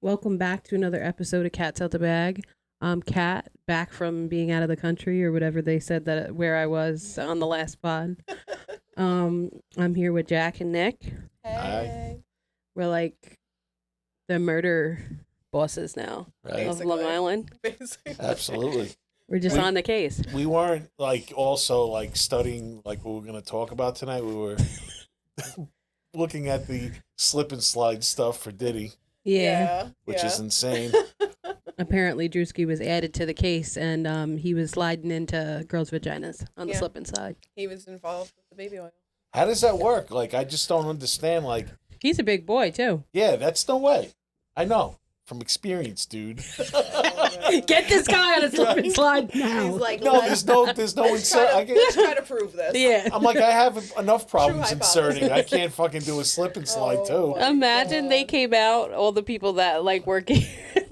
Welcome back to another episode of Cats Out the Bag. I'm Kat, back from being out of the country or whatever they said that where I was on the last pod. I'm here with Jack and Nick. Hey. We're like the murder bosses now of Long Island. Basically. Absolutely. We're just on the case. We weren't also studying what we're going to talk about tonight. We were looking at the slip and slide stuff for Diddy. Yeah. Which is insane. Apparently, Drewski was added to the case, and he was sliding into girls' vaginas on the slip and slide. He was involved with the baby oil. How does that work? I just don't understand. He's a big boy, too. Yeah, that's no way. I know. From experience, dude. Get this guy on a slip and slide now. He's like, no insert. Let's try to prove this. Yeah. I'm like, I have enough problems inserting. I can't fucking do a slip and slide too. Imagine they came out, all the people that working.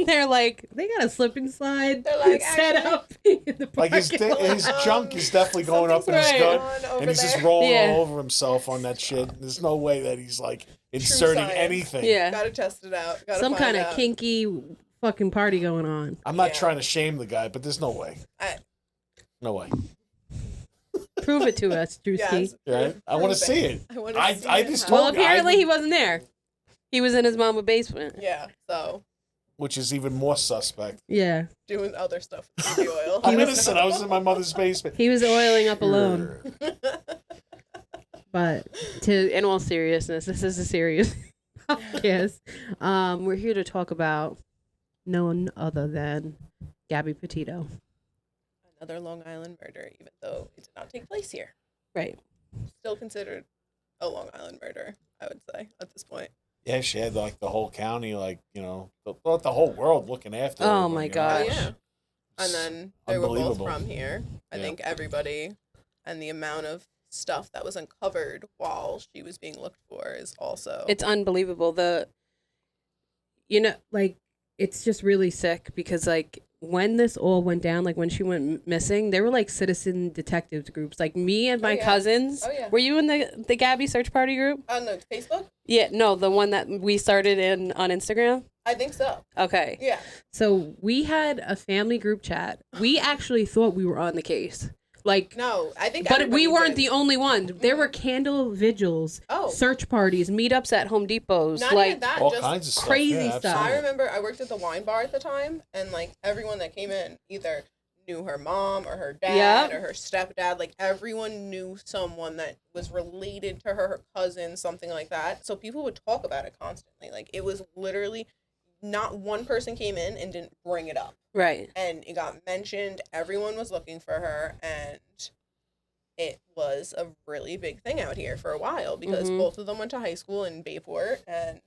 They're like, they got a slip and slide set up in the his junk is definitely going up in his gut, and he's just rolling all over himself on that shit. There's no way that he's inserting anything. Yeah, gotta test it out. Some kind of kinky fucking party going on. I'm not trying to shame the guy, but there's no way. No way. Prove it to us, Drewski. Yes, right? I want to see it. I just well, apparently he wasn't there. He was in his mama's basement. Yeah, so. Which is even more suspect. Yeah. Doing other stuff with baby oil. I'm innocent. I was in my mother's basement. He was oiling up alone. But in all seriousness, this is a serious podcast. We're here to talk about none other than Gabby Petito. Another Long Island murder, even though it did not take place here. Right. Still considered a Long Island murder, I would say, at this point. Yeah, she had the whole county, the whole world looking after her. Oh my gosh. Yeah. And then they were both from here. I think everybody, and the amount of stuff that was uncovered while she was being looked for is also. It's unbelievable. It's just really sick because when this all went down, when she went missing, there were citizen detectives groups, me and my cousins. Oh, yeah. Were you in the Gabby search party group? On the Facebook? Yeah, no, the one that we started on Instagram. I think so. Okay. Yeah. So we had a family group chat. We actually thought we were on the case. No, I think. But we weren't the only one. There were candle vigils, search parties, meetups at Home Depots, Not even that, all just kinds of stuff. Crazy stuff. I remember I worked at the wine bar at the time, and everyone that came in either knew her mom or her dad or her stepdad. Everyone knew someone that was related to her cousin, something like that. So people would talk about it constantly. It was literally not one person came in and didn't bring it up. Right. And it got mentioned. Everyone was looking for her, and it was a really big thing out here for a while because both of them went to high school in Bayport, and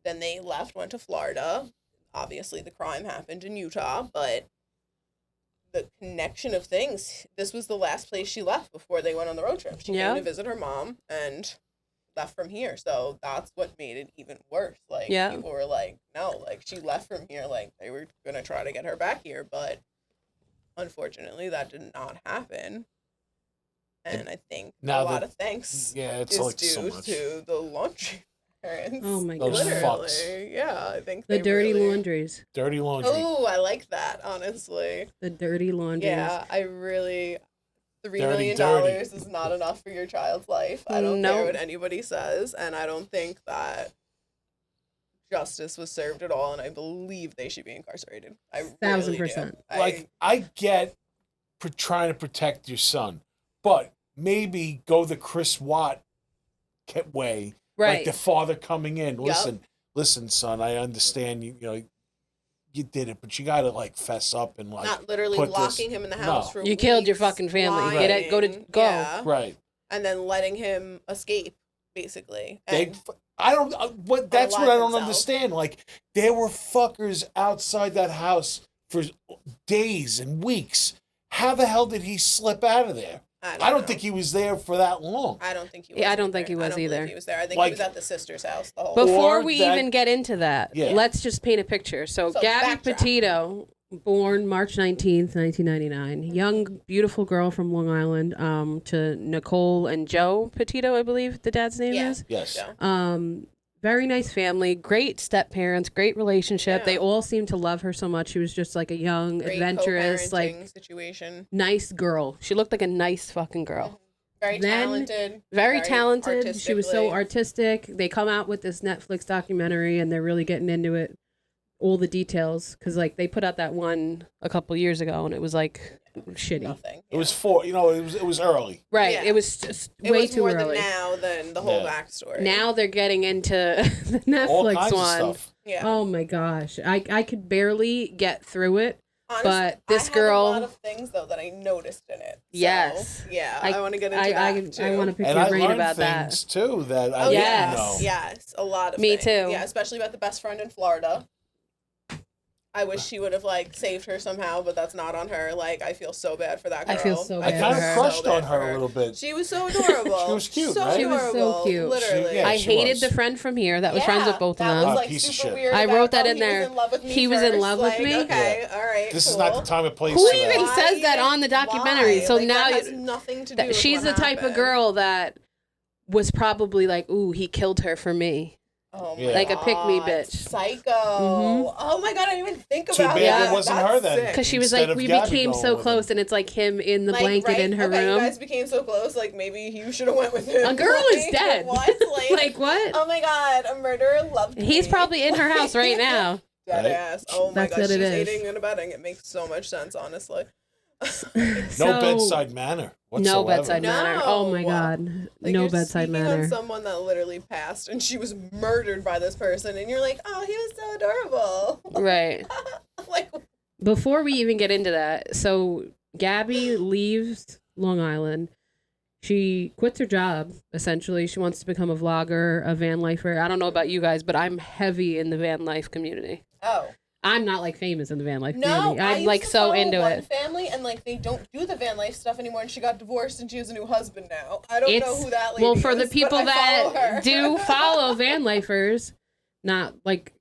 then they left, went to Florida. Obviously, the crime happened in Utah, but the connection of things, this was the last place she left before they went on the road trip. She came to visit her mom and left from here, so that's what made it even worse. People were no, she left from here, they were gonna try to get her back here, but unfortunately that did not happen. And I think a lot of thanks is due to the laundry parents. Oh my God. God. Those fucks. Yeah, I think the dirty laundries. Dirty laundry. Oh, I like that, honestly. The dirty laundries. Yeah, I really. $3 million is not enough for your child's life. I don't care what anybody says, and I don't think that justice was served at all, and I believe they should be incarcerated. 1,000%. I get trying to protect your son, but maybe go the Chris Watt way. Right. The father coming in. Listen, son, I understand you did it, but you got to fess up and not literally locking him in the house for you killed your fucking family. Lying, Go. Yeah. Right. And then letting him escape, basically. That's what I don't understand. There were fuckers outside that house for days and weeks. How the hell did he slip out of there? I don't think he was there for that long. I don't think he was. Yeah, I don't think he was either. He was there. I think he was at the sister's house the whole. Before we even get into that, let's just paint a picture. So Gabby Petito, born March 19th, 1999, young, beautiful girl from Long Island, to Nicole and Joe Petito, I believe the dad's name is. Yes. very nice family, great step parents, great relationship. Yeah. They all seemed to love her so much. She was just like a young, Great adventurous, like co-parenting situation. nice girl. She looked like a nice fucking girl. Very talented. Very talented. She was so artistically. artistic. They come out with this Netflix documentary and they're really getting into it, all the details, because like they put out that one a couple years ago and it was like shitty. Nothing. It was it was early. Right. Yeah. It was just It way was too more early. now than the whole backstory. Now they're getting into the All Netflix kinds one. of stuff. Yeah. Oh my gosh. I could barely get through it. Honestly, But this I girl- have a lot of things though that I noticed in it. So, Yes. yeah, I want to get into that too. I want to pick And your I brain learned about that. things too that I Oh didn't yes. know. Yes, a lot of Me things. too. Yeah, especially about the best friend in Florida. I wish she would have like saved her somehow, but that's not on her. Like, I feel so bad for that girl. I feel so I bad kind for her. of crushed So on bad her for a little bit. She was so adorable. She was cute, so right? She was so adorable, cute. Literally. Yeah, I she hated was. the friend from here that was friends with both of that them. Was, like, Piece of super shit. weird I about wrote that how in he was there. in love with me He was in first. love with Like, me? Okay, all right. This is cool. not the time and place Who for even that. says that on the documentary? Why? So Like, now that has nothing to do with she's the what type of happened. girl that was probably like, ooh, he killed her for me. Oh my Yeah. Like a pick-me God, bitch. Psycho. Mhm. Oh my God, I didn't even think Too about bad that. it wasn't That's her then. sick. Because she was Instead like, of we Gabby became going so with close, him. and it's like him in the Like, blanket right? in her Okay, room. you guys became so close. Like, maybe you should have went with him. A girl is Like, dead. What? Like, Like, what? Oh my God, a murderer loved me. He's probably in her house right now. Dead Right? ass. Oh my That's God, what she's it is. aiding and abetting. It makes so much sense, honestly. No bedside manner whatsoever. No bedside No. manner. Oh my God. Like, No you're bedside speaking manner. on someone that literally passed and she was murdered by this person, and you're like, oh, he was so adorable. Right. Like, Before we even get into that, so Gabby leaves Long Island. She quits her job, essentially. She wants to become a vlogger, a van lifer. I don't know about you guys, but I'm heavy in the van life community. oh. I'm not like famous in the van life No, community. I I'm used like to so follow into one it. family, and like they don't do the van life stuff anymore. And she got divorced, and she has a new husband now. I don't know who that lady well, for is, the people but I follow her. that do follow van lifers, not like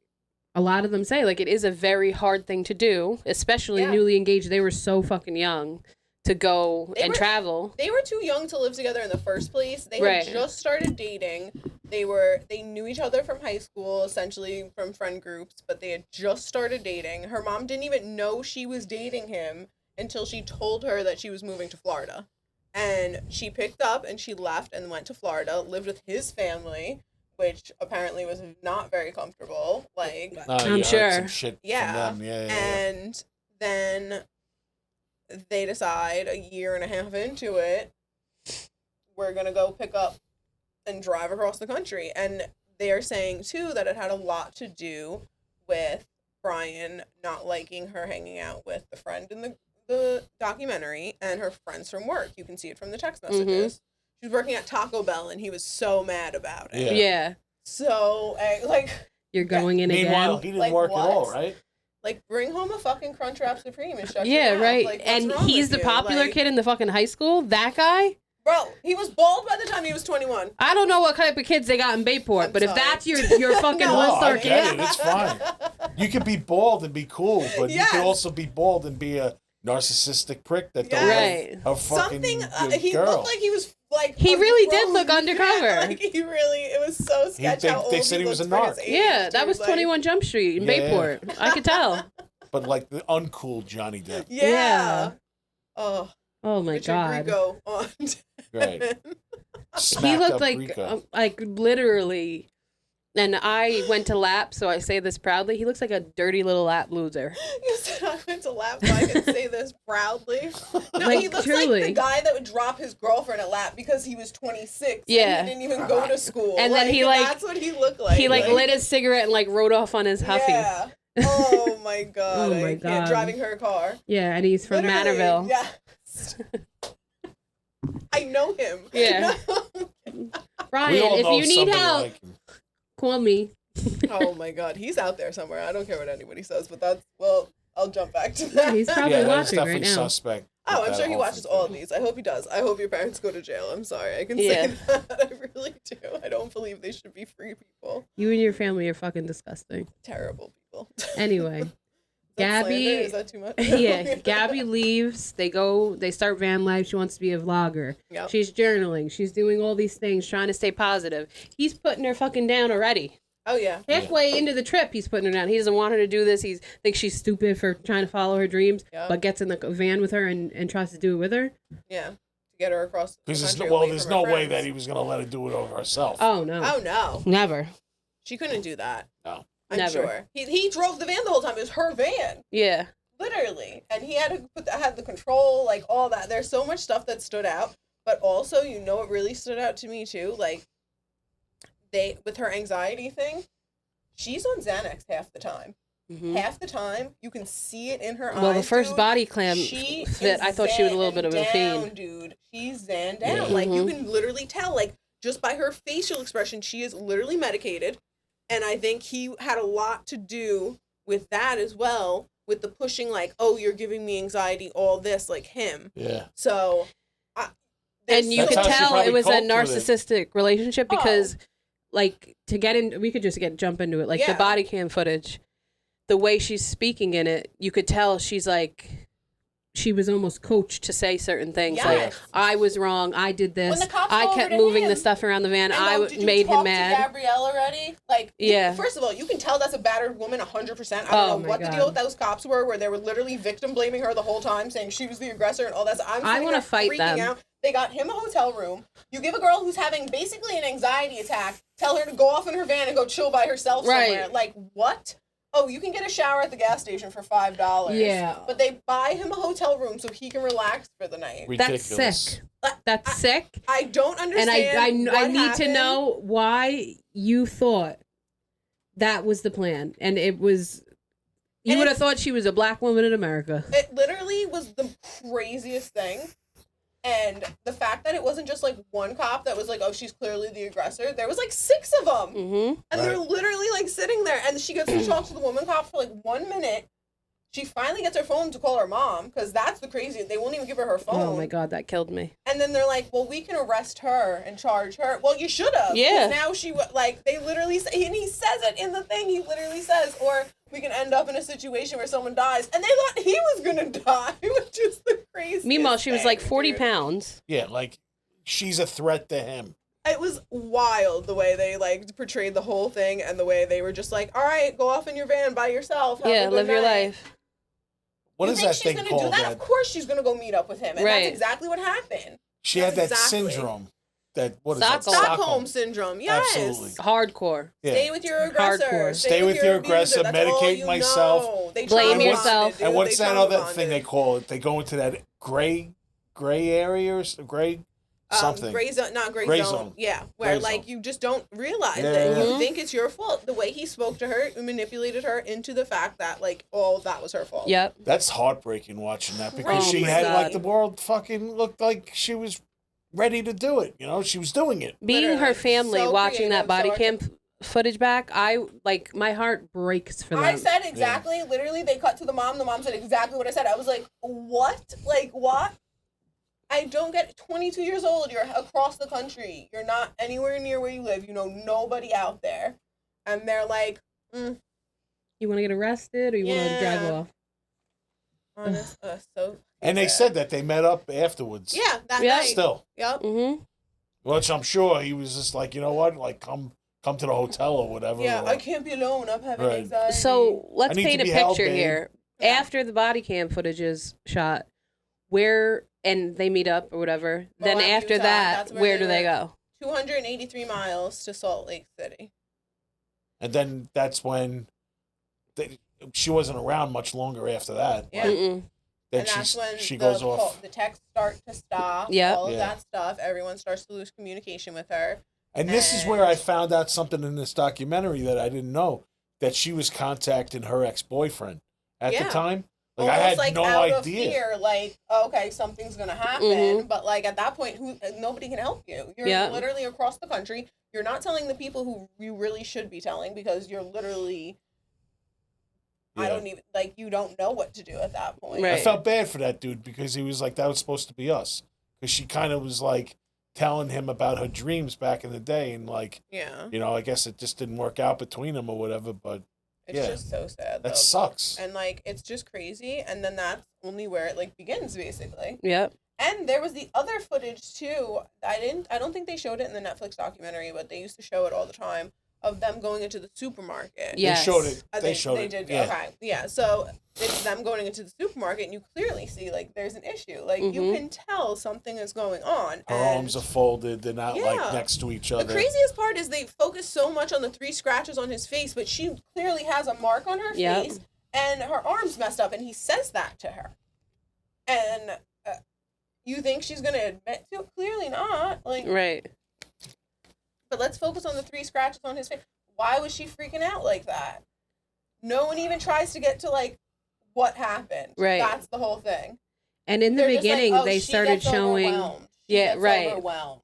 a lot of them say, like it is a very hard thing to do, especially Yeah. newly engaged. They were so fucking young to go They and were- travel. They were too young to live together in the first place. They Right. had just started dating. They knew each other from high school, essentially from friend groups, but they had just started dating. Her mom didn't even know she was dating him until she told her that she was moving to Florida. And she picked up and she left and went to Florida, lived with his family, which apparently was not very comfortable. Like, No, I'm you sure. heard some shit yeah. from them. Yeah. And then they decide a year and a half into it, we're going to go pick up and drive across the country. And they are saying, too, that it had a lot to do with Brian not liking her hanging out with the friend in the documentary and her friends from work. You can see it from the text messages. She was working at Taco Bell, and he was so mad about it. Yeah. Yeah. So, like... You're going in Meanwhile, again. he didn't Like work what? at all, right? Like, bring home a fucking Crunchwrap Supreme and shut your Yeah, mouth. right. Like, what's And wrong he's with the you? popular Like, kid in the fucking high school. That guy. Bro, he was bald by the time he was 21. I don't know what type of kids they got in Bayport, I'm but if sorry. that's your fucking No, I one-star get kid, it. It's fine. You could be bald and be cool, but you Yes. could also be bald and be a narcissistic prick that don't Right. love a fucking Something, good he girl. looked like he was like... He a really did grown look undercover. man. Like, he really... It was so sketch they- how old they said he was looked a for his narc. age, yeah, that dude. was Like, 21 Jump Street in Yeah. Bayport. I could tell. But like the uncool Johnny Depp. Yeah. Yeah. Oh, Oh my Richard God. Grieco on... Right. He Smacked looked up like Rico. literally, and I went to lap, so I say this proudly. He looks like a dirty little lap loser. You said I went to lap, so I can say this proudly. No, Like, he looks truly. like the guy that would drop his girlfriend at lap because he was 26. Yeah. And he didn't even go to school. And then he, like- That's what he looked like. He lit his cigarette and like rode off on his huffy. Yeah. Oh my God. Oh my I can't. God. Driving her car. Yeah, and he's from Literally, Manorville. Yes. I know him. Yeah. We Brian, all if know you need somebody help, like him. call me. Oh my God. He's out there somewhere. I don't care what anybody says, but that's, well, I'll jump back to that. He's probably Yeah, that's watching right definitely now. suspect. Oh, I'm That sure he whole watches thing. all of these. I hope he does. I hope your parents go to jail. I'm sorry. I can Yeah. say that. I really do. I don't believe they should be free people. You and your family are fucking disgusting. Terrible people. Anyway, Is that Gabby- slander? Is that too much? yeah, Gabby leaves. They start van life. She wants to be a vlogger. Yep. She's journaling. She's doing all these things, trying to stay positive. He's putting her fucking down already. Oh, yeah. Halfway into the trip, he's putting her down. He doesn't want her to do this. He thinks she's stupid for trying to follow her dreams, but gets in the van with her and tries to do it with her. Yeah. To get her across the country. There's no way that he was going to let her do it over herself. Oh, no. Oh, no. Never. She couldn't do that. No. I'm sure. He drove the van the whole time. It was her van. Yeah. Literally. And he had to had the control, like, all that. There's so much stuff that stood out. But also, you know what really stood out to me, too? Like, with her anxiety thing, she's on Xanax half the time. Mm-hmm. Half the time, you can see it in her eyes. Well, the first body clam fit, I thought she was a little bit of a fiend. Dude, she's zanned down. Yeah. Like, you can literally tell, like, just by her facial expression, she is literally medicated. And I think he had a lot to do with that as well, with the pushing, like, oh, you're giving me anxiety, all this, like him. Yeah. So, and you could tell it was a narcissistic relationship because, like, to get in, we could just jump into it. Like, the body cam footage, the way she's speaking in it, you could tell she's like, she was almost coached to say certain things. Yes. Like, I was wrong. I did this. I kept moving the stuff around the van. I made him mad. Did you talk to Gabrielle already? Like, first of all, you can tell that's a battered woman 100%. I don't know what the deal with those cops were, where they were literally victim blaming her the whole time, saying she was the aggressor and all that. So I want to fight them. Out. They got him a hotel room. You give a girl who's having basically an anxiety attack, tell her to go off in her van and go chill by herself somewhere. Like, what? Oh, you can get a shower at the gas station for $5. Yeah. But they buy him a hotel room so he can relax for the night. Ridiculous. That's sick. That's sick. I don't understand. And I need to know why you thought that was the plan. And it was, you would have thought she was a black woman in America. It literally was the craziest thing. And the fact that it wasn't just, like, one cop that was like, oh, she's clearly the aggressor. There was, like, 6 of them. Mm-hmm. And they're literally, like, sitting there. And she gets to talk to the woman cop for, like, 1 minute. She finally gets her phone to call her mom, because that's the crazy. They won't even give her phone. Oh, my God, that killed me. And then they're like, well, we can arrest her and charge her. Well, you should have. Yeah. Now they literally say, and he says it in the thing. He literally says, or we can end up in a situation where someone dies. And they thought he was going to die, which is the craziest Meanwhile, she was like 40 dude. Pounds. Yeah, like, she's a threat to him. It was wild the way they, like, portrayed the whole thing, and the way they were just like, all right, go off in your van by yourself. Yeah, live your life. What is that thing called? Of course she's going to go meet up with him. And that's exactly what happened. She had that syndrome. Stockholm syndrome. Yes. Absolutely. Hardcore. Yeah. Stay with your aggressor. Hardcore. Stay with your aggressor. Medicate myself. Blame yourself. And what's that other thing they call it? They go into that gray area or gray something. Gray zone, not gray zone. Yeah, where you just don't realize that you think it's your fault. The way he spoke to her, manipulated her into the fact that that was her fault. Yep. That's heartbreaking watching that, because she had like the world fucking looked like she was ready to do it. You know, she was doing it. Being her family, watching that body cam footage back, my heart breaks for them. I said exactly, literally, they cut to the mom. The mom said exactly what I said. I was like, what? Like, what? I don't get it. 22 years old. You're across the country. You're not anywhere near where you live. You know nobody out there. And they're like, You want to get arrested or you want to drive off? Honest, and they said that they met up afterwards. Yeah, that night. Still. Yep. Mm-hmm. Which I'm sure he was just like, you know what? Like, come to the hotel or whatever. Yeah, I can't be alone. I'm having anxiety. So let's paint a picture here. After the body cam footage is shot, and they meet up or whatever, then after that, where do they go? 283 miles to Salt Lake City. And then that's when she wasn't around much longer after that. Yeah. Then that's when she goes off. The texts start to stop. Yeah. All of that stuff. Everyone starts to lose communication with her. And this is where I found out something in this documentary that I didn't know, that she was contacting her ex-boyfriend at the time. Like, I had no out idea. Of fear, like, okay, something's gonna happen, but like at that point, nobody can help you. You're literally across the country. You're not telling the people who you really should be telling, because you're literally. I don't even you don't know what to do at that point. Right. I felt bad for that dude, because he was like, that was supposed to be us, because she kind of was like telling him about her dreams back in the day, and you know, I guess it just didn't work out between them or whatever, but. It's just so sad. That sucks. And it's just crazy. And then that's only where it begins, basically. Yep. And there was the other footage too. I don't think they showed it in the Netflix documentary, but they used to show it all the time, of them going into the supermarket. Yes. They showed it. They did. Yeah. Okay. Yeah. So it's them going into the supermarket, and you clearly see like there's an issue. Like you can tell something is going on. Her arms are folded. They're not like next to each other. The craziest part is they focus so much on the 3 scratches on his face, but she clearly has a mark on her face, and her arm's messed up, and he says that to her. And you think she's gonna admit to it? Clearly not. Like right. But let's focus on the 3 scratches on his face. Why was she freaking out like that? No one even tries to get to like what happened. Right. That's the whole thing. And in the beginning, like, they started showing. Overwhelmed.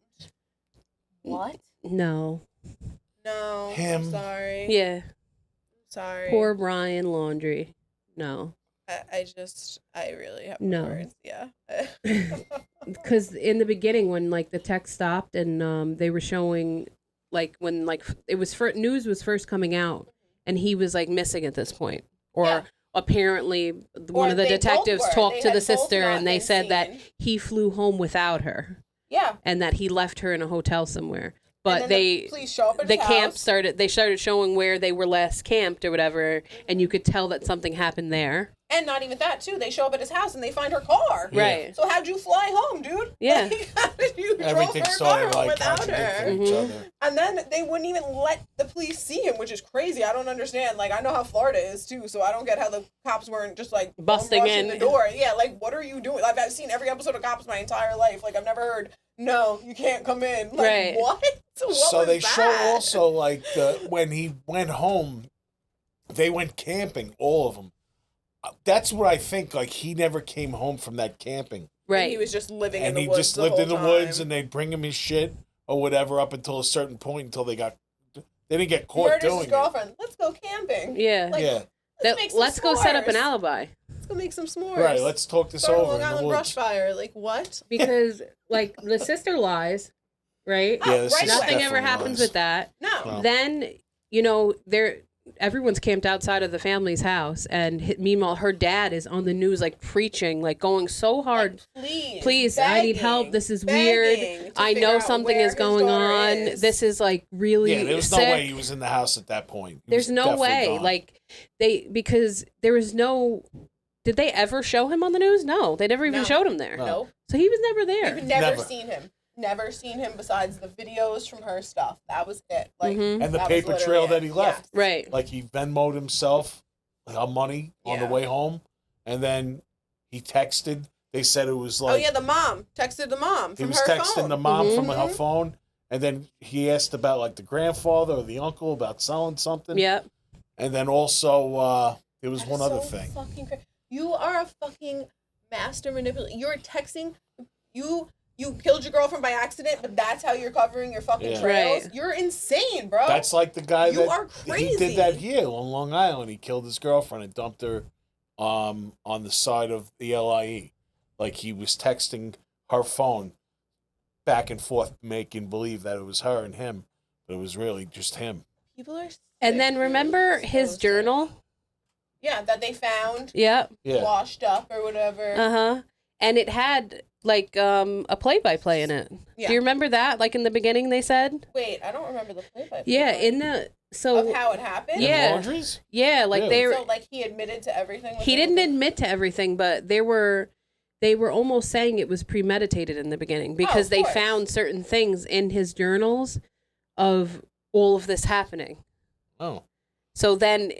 What? No. No. Him. I'm sorry. Yeah. Sorry. Poor Brian Laundrie. No. I really have no words. Yeah. Because in the beginning, when like the text stopped and they were showing like when like it was news was first coming out and he was like missing at this point, or apparently one of the detectives talked to the sister and they said that he flew home without her. Yeah. And that he left her in a hotel somewhere. But the police show up at his camp house. they started showing where they were last camped or whatever, and you could tell that something happened there. And not even that, too. They show up at his house and they find her car. Right. So how'd you fly home, dude? Yeah. Like, how did you Everything drove her started car like without her? contradicting each other. And then they wouldn't even let the police see him, which is crazy. I don't understand. Like, I know how Florida is, too, so I don't get how the cops weren't just, like, busting in the door. Yeah, like, what are you doing? Like, I've seen every episode of Cops my entire life. Like, I've never heard, no, you can't come in. Like, right. What? So they show also, like, when he went home, they went camping, all of them. That's what I think. Like, he never came home from that camping. Right. And he was just living in the woods. And he just lived in the woods, and they'd bring him his shit or whatever up until a certain point until they didn't get caught doing his girlfriend. Let's go camping. Yeah. Like, Let's go set up an alibi. Let's go make some s'mores. Right. Let's talk this over. Long Island brush fire. Like what? Because like the sister lies, right? Yeah. Nothing ever happens with that. No. Then everyone's camped outside of the family's house, and meanwhile her dad is on the news like preaching, like going so hard, like, please begging, I need help, this is weird, I know something is going on, this is like really there was sick. no way he was in the house at that point. There's no way gone. Like because there was no, did they ever show him on the news? No, they never even showed him there. No. So he was never there. You've never seen him. Never seen him besides the videos from her stuff. That was it. Like and the paper trail that he left. Yeah. Right. Like he Venmo'd himself money on the way home, and then he texted. They said it was like the mom texted the mom. From he was her texting phone. the mom from her phone, and then he asked about like the grandfather or the uncle about selling something. Yep. And then also there was one other thing. You are a fucking master manipulator. You're texting You killed your girlfriend by accident, but that's how you're covering your fucking trails? Right. You're insane, bro. That's like the guy you are crazy. He did that here on Long Island. He killed his girlfriend and dumped her on the side of the LIE. Like he was texting her phone back and forth, making believe that it was her and him, but it was really just him. People are sick. And then remember his journal? Yeah, that they found. Yep. Yeah. Washed up or whatever. Uh-huh. And it had like a play-by-play in it. Yeah. Do you remember that? Like in the beginning they said? Wait, I don't remember the play-by-play. Yeah, of how it happened? Yeah. Laundries? Yeah, like really? So like he admitted to everything? He didn't admit to everything, but they were almost saying it was premeditated in the beginning because they found certain things in his journals of all of this happening. Oh. So then,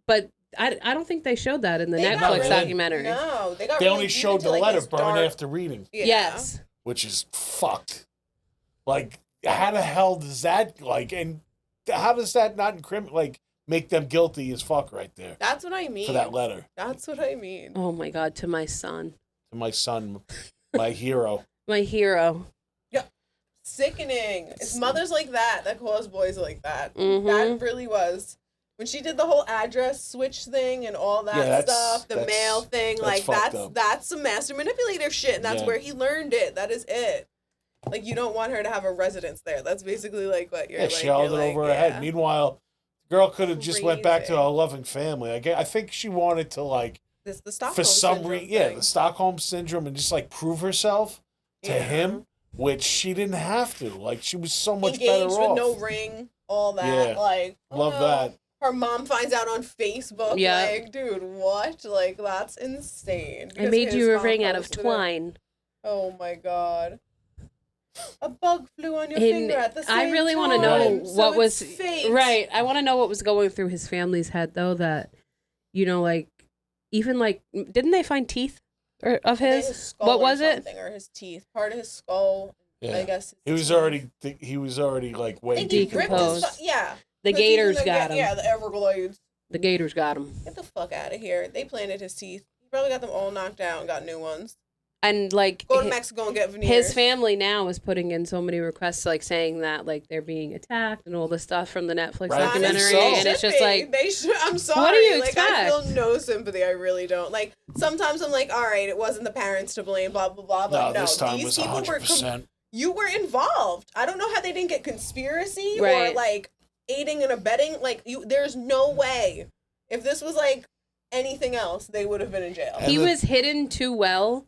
but I don't think they showed that in the Netflix documentary. No, they only showed the letter burned after reading. Yeah. Yes. Which is fucked. Like, how the hell does that, like, and how does that not make them guilty as fuck right there? That's what I mean. For that letter. That's what I mean. Oh my God, to my son. To my son, my hero. My hero. Yeah. Sickening. It's mothers like that cause boys like that. Mm-hmm. That really was. When she did the whole address switch thing and all that stuff, the mail thing, that's some master manipulator shit, and that's where he learned it. That is it. Like, you don't want her to have a residence there. That's basically like what you're like. Yeah, she held it over her head. Meanwhile, the girl could have just went back to her loving family. I think she wanted to this the Stockholm for some reason, the Stockholm syndrome, and just prove herself to him, which she didn't have to. Like, she was so much better off. Engaged with no ring. all that. Yeah. Like, Love that. Her mom finds out on Facebook. Yeah. Like, dude, what? Like, that's insane. I made you a ring out of twine. Oh my god. A bug flew on your finger at the same time. I really want to know what was fate. right. I want to know what was going through his family's head, though. That, you know, like, even like, didn't they find teeth of his? Skull what was it? Or his teeth, part of his skull. Yeah. I guess He was already like way decomposed. Yeah. The gators got him. Yeah, the Everglades. The gators got him. Get the fuck out of here. They planted his teeth. He probably got them all knocked out and got new ones. And like, go to Mexico and get veneers. His family now is putting in so many requests, like saying that like they're being attacked and all this stuff from the Netflix documentary, and it's just like, I'm sorry. What do you like, expect? I feel no sympathy. I really don't. Like, sometimes I'm like, all right, it wasn't the parents to blame, blah blah blah. But no, this time these was people 100%. You were involved. I don't know how they didn't get conspiracy right. or like aiding and abetting. Like, there's no way. If this was like anything else, they would have been in jail. He was hidden too well.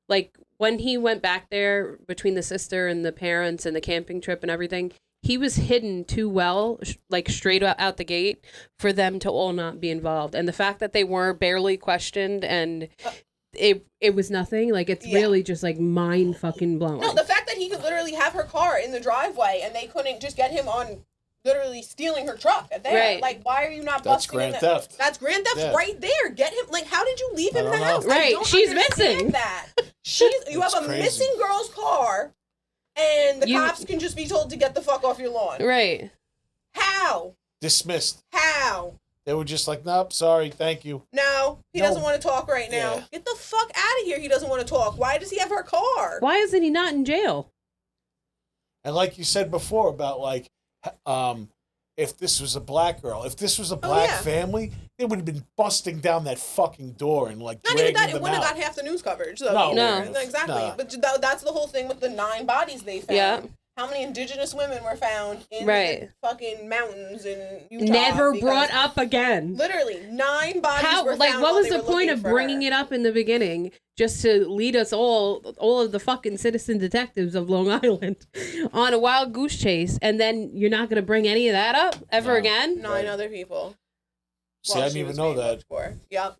Like, when he went back there between the sister and the parents and the camping trip and everything, he was hidden too well, like straight out the gate, for them to all not be involved. And the fact that they were barely questioned and it was nothing, like, it's really just like mind fucking blowing. No, the fact that he could literally have her car in the driveway and they couldn't just get him on literally stealing her truck at there. Right. Like, why are you not That's busting grand in theft. That's grand theft right there. Get him. Like, how did you leave him in the house? Right. I don't She's understand missing. That. You have a crazy. missing girl's car, and the cops can just be told to get the fuck off your lawn. Right. How? Dismissed. How? They were just like, nope, sorry, thank you. No, he doesn't want to talk right now. Yeah. Get the fuck out of here. He doesn't want to talk. Why does he have her car? Why isn't he not in jail? And like you said before about like, if this was a black girl, if this was a black family, they would have been busting down that fucking door and like Not dragging even that. It them wouldn't out. have got half the news coverage. So No. Exactly. Nah. But that's the whole thing with the 9 bodies they found. Yeah. How many indigenous women were found in Right. the fucking mountains in Utah? Never brought up again. Literally, 9 bodies were found. Like, what was while the they were point looking of for bringing her. it up in the beginning? Just to lead us all of the fucking citizen detectives of Long Island on a wild goose chase, and then you're not going to bring any of that up ever again? 9 other people. See, I didn't even know that. Yep.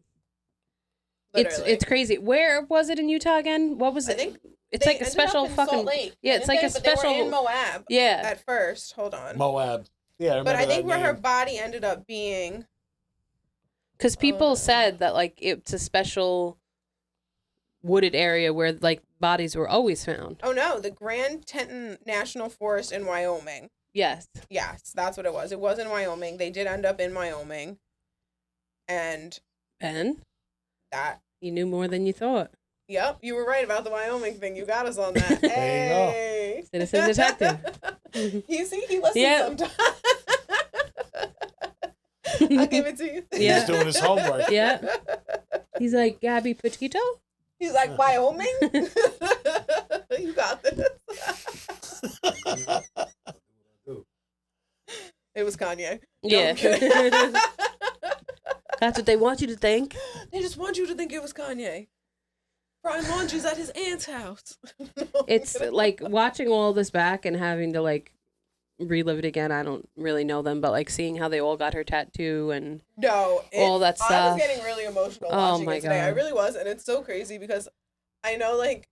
It's crazy. Where was it in Utah again? What was it? I think it's like a special fucking. Salt Lake, yeah, it's like a special. They were in Moab. Yeah. At first, hold on. Moab. Yeah, but I think that where her name. body ended up being. Because people said that like it's a special wooded area where like bodies were always found. Oh no, the Grand Teton National Forest in Wyoming. Yes. Yes, that's what it was. It was in Wyoming. They did end up in Wyoming. And Ben, that you knew more than you thought. Yep, you were right about the Wyoming thing. You got us on that. There you go. Citizen detective. You see, he listens sometimes. I'll give it to you. Yeah. He's doing his homework. Yeah. He's like, Gabby Petito? He's like, Wyoming? You got this. It was Kanye. Yeah. No, That's what they want you to think. they just want you to think it was Kanye. Brian Laundrie's at his aunt's house. It's like watching all this back and having to like relive it again. I don't really know them, but like seeing how they all got her tattoo and all that stuff. I was getting really emotional watching it today. God. I really was, and it's so crazy because I know like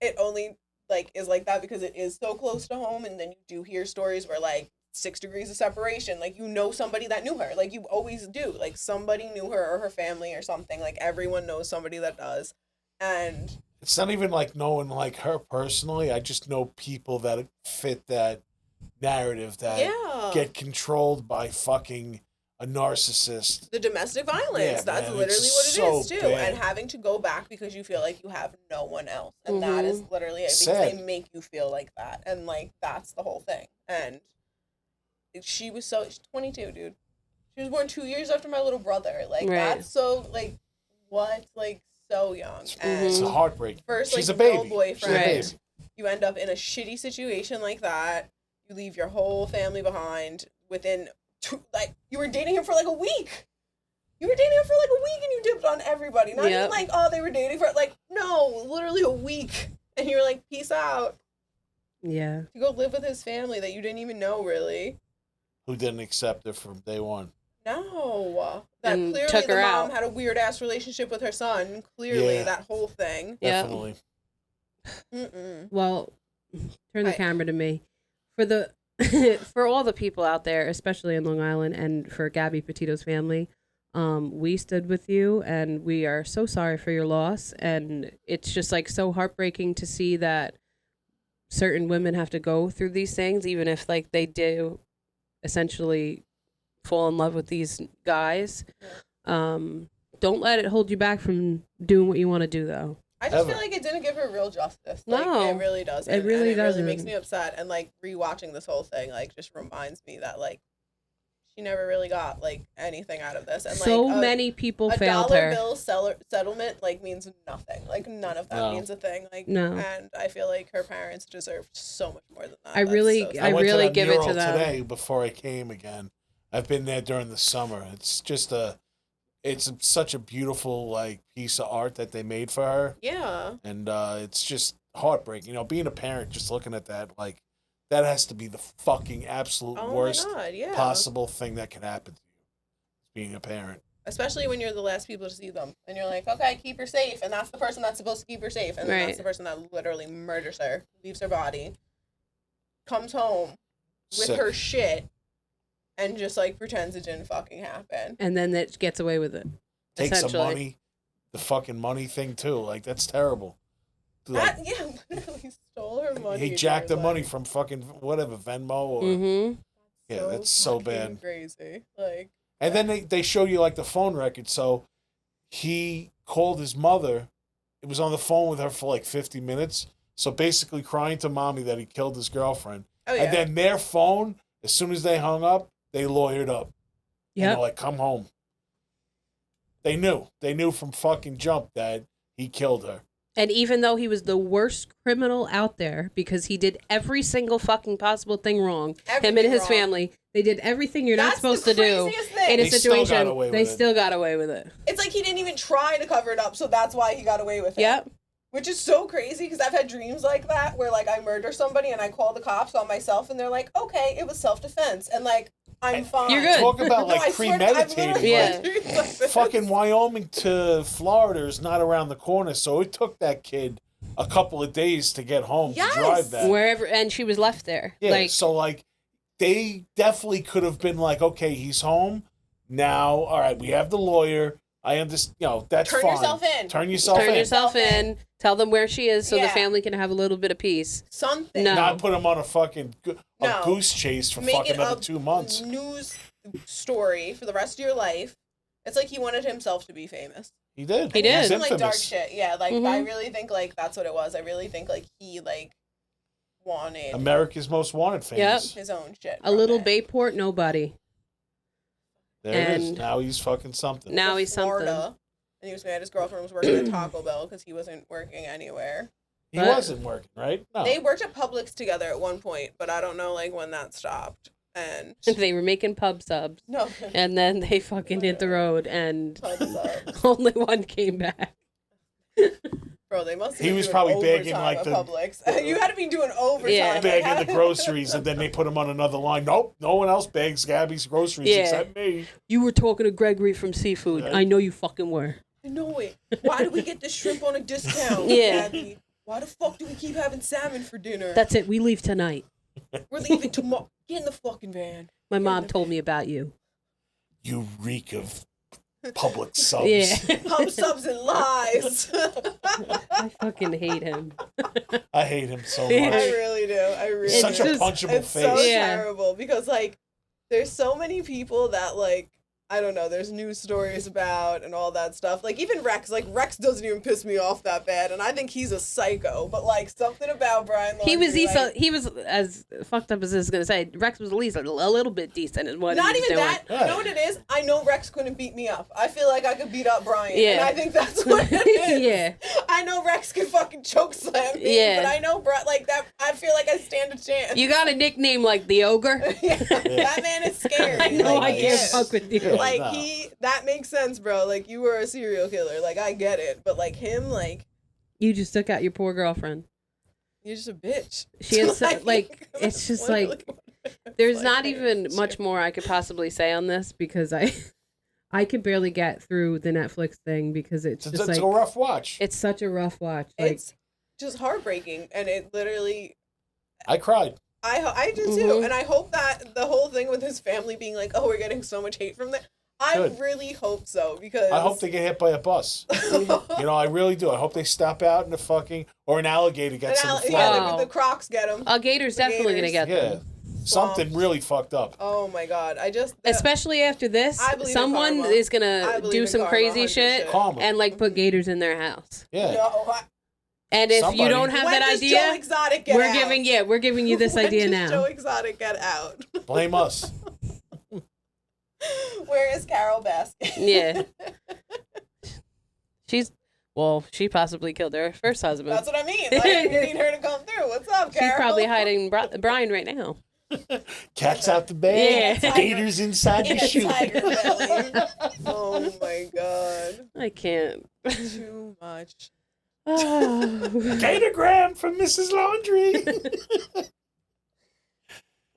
it only like is like that because it is so close to home, and then you do hear stories where like 6 degrees of separation, like you know somebody that knew her, like you always do, like somebody knew her or her family or something, like everyone knows somebody that does. And it's not even like knowing like her personally. I just know people that fit that narrative that get controlled by fucking a narcissist. The domestic violence, that's literally what it is too. Bad. And having to go back because you feel like you have no one else. And that is literally it, because they make you feel like that. And like that's the whole thing. And she's 22, dude. She was born 2 years after my little brother. Like that's so like what? Like so young. And it's a heartbreak. First, she's like, a baby. Boyfriend. You end up in a shitty situation like that. You leave your whole family behind within you were dating him for like a week. You were dating him for like a week and you dipped on everybody. Not even like, oh, they were dating for like, no, literally a week. And you were like, peace out. Yeah. You go live with his family that you didn't even know really. who didn't accept her from day one. No. That And clearly took the her mom out. had a weird-ass relationship with her son. Clearly, Yeah. that whole thing. Definitely. Well, turn the Right. camera to me. For the for all the people out there, especially in Long Island, and for Gabby Petito's family, we stood with you, and we are so sorry for your loss. And it's just like so heartbreaking to see that certain women have to go through these things, even if like they do essentially fall in love with these guys. Don't let it hold you back from doing what you want to do, though. I just feel like it didn't give her real justice. Like, No. it really doesn't. It really and it doesn't. really makes me upset. And, like, rewatching this whole thing, like, just reminds me that, like, she never really got, like, anything out of this. And, So like, many people a failed dollar her. bill settlement, like, means nothing. Like, none of that No. means a thing. Like, No. And I feel like her parents deserve so much more than that. I That's really- so I sad. went really to that give it to mural them. today before I came again. I've been there during the summer. It's just it's such a beautiful like piece of art that they made for her, Yeah. and it's just heartbreaking. You know, being a parent, just looking at that, like that has to be the fucking absolute Oh, worst my God, yeah. possible thing that can happen to you, being a parent. Especially when you're the last people to see them. And you're like, okay, keep her safe. And that's the person that's supposed to keep her safe. And then Right. that's the person that literally murders her, leaves her body, comes home with Sick. her shit, and just, like, pretends it didn't fucking happen. And then it gets away with it. Take some essentially. money, the fucking money thing too. Like that's terrible. Like, That, yeah, literally stole her money. he jacked the dude, money like, from fucking whatever Venmo or Mm-hmm. yeah, that's so fucking bad. crazy. Like, And then they show you like the phone record. So he called his mother. It was on the phone with her for like 50 minutes. So basically crying to mommy that he killed his girlfriend. oh, yeah. And then their phone, as soon as they hung up, they lawyered up. And Yep. they're like, come home. They knew from fucking jump that he killed her. And even though he was the worst criminal out there because he did every single fucking possible thing wrong, him and Everything his wrong. family, they did everything you're not That's supposed the to do craziest thing. in a They still got situation. away with They it. still got away with it. It's like he didn't even try to cover it up, so that's why he got away with it. Yep. Which is so crazy because I've had dreams like that where like I murder somebody and I call the cops on myself and they're like, okay, it was self-defense. And like, I'm fine. You're good. Talk about No, like I swear to- I've premeditating. literally Yeah. had dreams like this. Fucking Wyoming to Florida is not around the corner, so it took that kid a couple of days to get home Yes. to drive that. Wherever, and she was left there. Yeah, Like, so like they definitely could have been like, okay, he's home now. All right, we have the lawyer. I understand. You know, that's Turn fine. yourself in. Turn yourself turn in. yourself in, tell them where she is so the Yeah. family can have a little bit of peace. Something. No. Not put him on a fucking No. goose chase for Make fucking it another a 2 months. news story for the rest of your life. It's like he wanted himself to be famous. He did. He And did. He's Some, like dark infamous. shit. Yeah, like Mhm. I really think like that's what it was. I really think like he like wanted America's Most Wanted famous. his own shit. A from little it. Bayport nobody. There it is. And- Now he's fucking something. Now to he's Florida, something. And he was mad his girlfriend was working at Taco Bell because he wasn't working anywhere. He But- wasn't working, right? No. They worked at Publix together at one point, but I don't know like when that stopped. And They were making pub subs. no, And then they fucking hit the road and Tons of- only one came back. bro, they must. Have He been was doing probably begging, overtime like, at the- Publix. You had to be doing overtime. Yeah. like, Bagging the groceries, and then they put him on another line. Nope, no one else bags Gabby's groceries Yeah. except me. You were talking to Gregory from Seafood. Right. I know you fucking were. I know it. Why do we get the shrimp on a discount? Yeah. Gabby? Why the fuck do we keep having salmon for dinner? That's it. We leave tonight. We're leaving tomorrow. Get in the fucking van. My mom told me about you. You reek of public subs. Yeah. Pub subs and lies. I fucking hate him. I hate him so Yeah. much. I really do. I really He's such do. a just- punchable It's face. so Yeah. terrible because like there's so many people that like I don't know, there's news stories about and all that stuff. Like even Rex doesn't even piss me off that bad and I think he's a psycho, but like something about Brian Laundrie, He was like, as fucked up as this is gonna say. Rex was at least a little bit decent in what not he was even doing. that. Yeah. You know what it is? I know Rex couldn't beat me up. I feel like I could beat up Brian. Yeah. And I think that's what it is. Yeah. I know Rex can fucking choke slam me. Yeah. But I know like that I feel like I stand a chance. You got a nickname like the Ogre. Yeah, that man is scary. I know Like, I he can't is. fuck with you. Yeah. Like No. that makes sense, bro. Like you were a serial killer. Like I get it, but like him, like You just took out your poor girlfriend. you're just a bitch. She has like it's just like literally. There's Like, not I even hate much you. more I could possibly say on this because I could barely get through the Netflix thing because it's just It's like a rough watch. it's such a rough watch. Like It's just heartbreaking, and it literally. I cried. I do too, and I hope that the whole thing with his family being like, "Oh, we're getting so much hate from that." I Good. really hope so because I hope they get hit by a bus. I really do. I hope they stop out in or an alligator gets them. Yeah, the Crocs get them. A gator's definitely gonna get them. Something really fucked up. Oh my god! Especially after this, someone is gonna do some crazy shit and like put gators in their house. Yeah. No, and if you don't have that idea, Joe Exotic get out? we're giving you this idea now. Joe Exotic get out? Blame us. Where is Carol Baskin? Yeah. She possibly killed her first husband. That's what I mean. Like, we need her to come through. What's up, Carol? She's probably hiding Brian right now. Cat's out the bag. Yeah. Gators inside the shoe. Tiger belly. Oh my god. I can't. Too much. Oh. Datagram from Mrs. Laundry.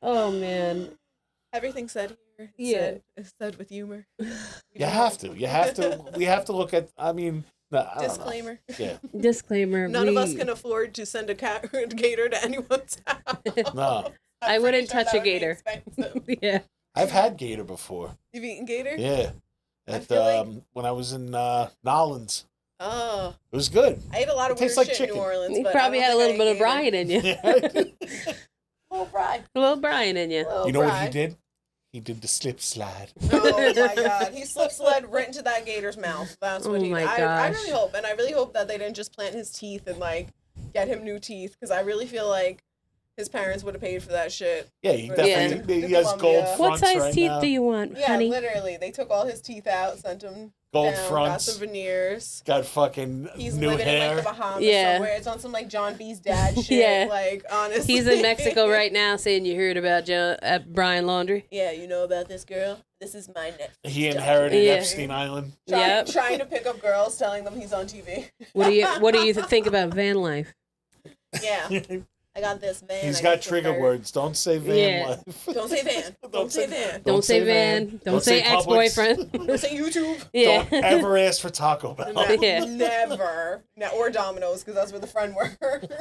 Oh man. Everything said here is said with humor. You have to. We have to look at. I mean, I disclaimer. Yeah. Disclaimer. None of us can afford to send a gator to anyone's house. No. I wouldn't touch a gator. Yeah. I've had gator before. You've eaten gator? Yeah. At when I was in Nolans. Oh. It was good. I ate a lot of weird like shit chicken. in New Orleans. You probably had a little bit of Brian in you. Little Brian. A little Brian in you. You know what he did? He did the slip slide. Oh my god. He slid right into that gator's mouth. That's what he did. I really hope. And I really hope that they didn't just plant his teeth and like get him new teeth. Because I really feel like his parents would have paid for that shit. Yeah, he definitely he has gold fronts. What size right teeth now. do you want, Yeah, honey? literally. They took all his teeth out, sent him gold down, fronts. got some veneers. Got fucking He's new living hair. in like the Bahamas somewhere. It's on some like John B's dad shit. Yeah. Like honestly. He's in Mexico right now saying you heard about Brian Laundrie. Yeah, you know about this girl? This is my Netflix. He inherited Epstein Island. Trying to pick up girls, telling them he's on TV. What do you think about van life? Yeah. I got this van. He's got trigger words. Don't say van life. Don't say van. Don't say van. Don't say van. Don't say ex-boyfriend. Don't say YouTube. Yeah. Don't ever ask for Taco Bell. Never. Or Domino's, because that's where the friend were.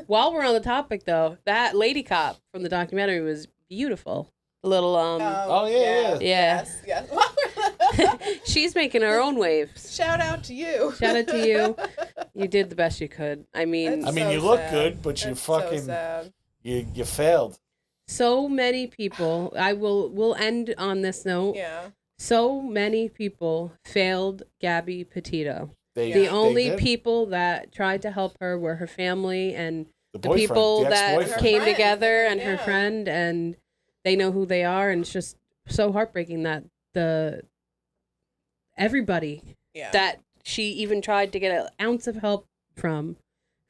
While we're on the topic, though, that lady cop from the documentary was beautiful. A little, Yes. She's making her own waves. Shout out to you. Shout out to you. You did the best you could. I mean, you look good, but you fucking you failed. So many people. We'll end on this note. Yeah. So many people failed Gabby Petito. The only people that tried to help her were her family and the people that came together and her friend, and they know who they are, and it's just so heartbreaking that everybody that she even tried to get an ounce of help from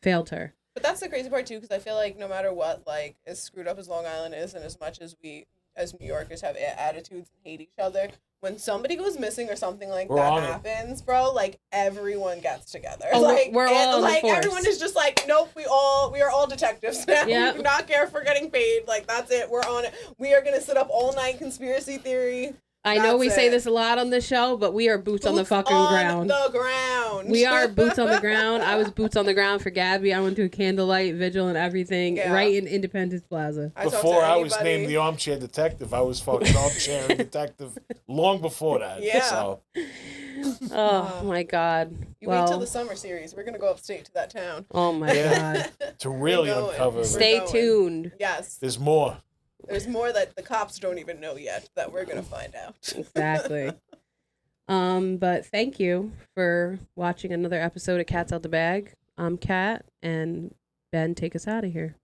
failed her. But that's the crazy part too, because I feel like no matter what, like as screwed up as Long Island is, and as much as we as New Yorkers have attitudes and hate each other, when somebody goes missing or something like that happens, bro, like everyone gets together. Oh, like we're all like on the force. Everyone is just like, nope, we are all detectives now. Yep. We do not care if we're getting paid. Like that's it. We're on it. We are gonna sit up all night conspiracy theory. I know we say this a lot on the show, but we are boots on the fucking ground. The ground. We are boots on the ground. I was boots on the ground for Gabby. I went to a candlelight vigil and everything right in Independence Plaza. Before I was named the armchair detective, I was fucking armchair detective long before that. Yeah. So. Oh my God. You wait till the summer series. We're gonna go upstate to that town. Oh my God. To really uncover. Stay tuned. Yes. There's more. There's more that the cops don't even know yet that we're going to find out. Exactly. But thank you for watching another episode of Cats Out the Bag. I'm Kat, and Ben, take us out of here.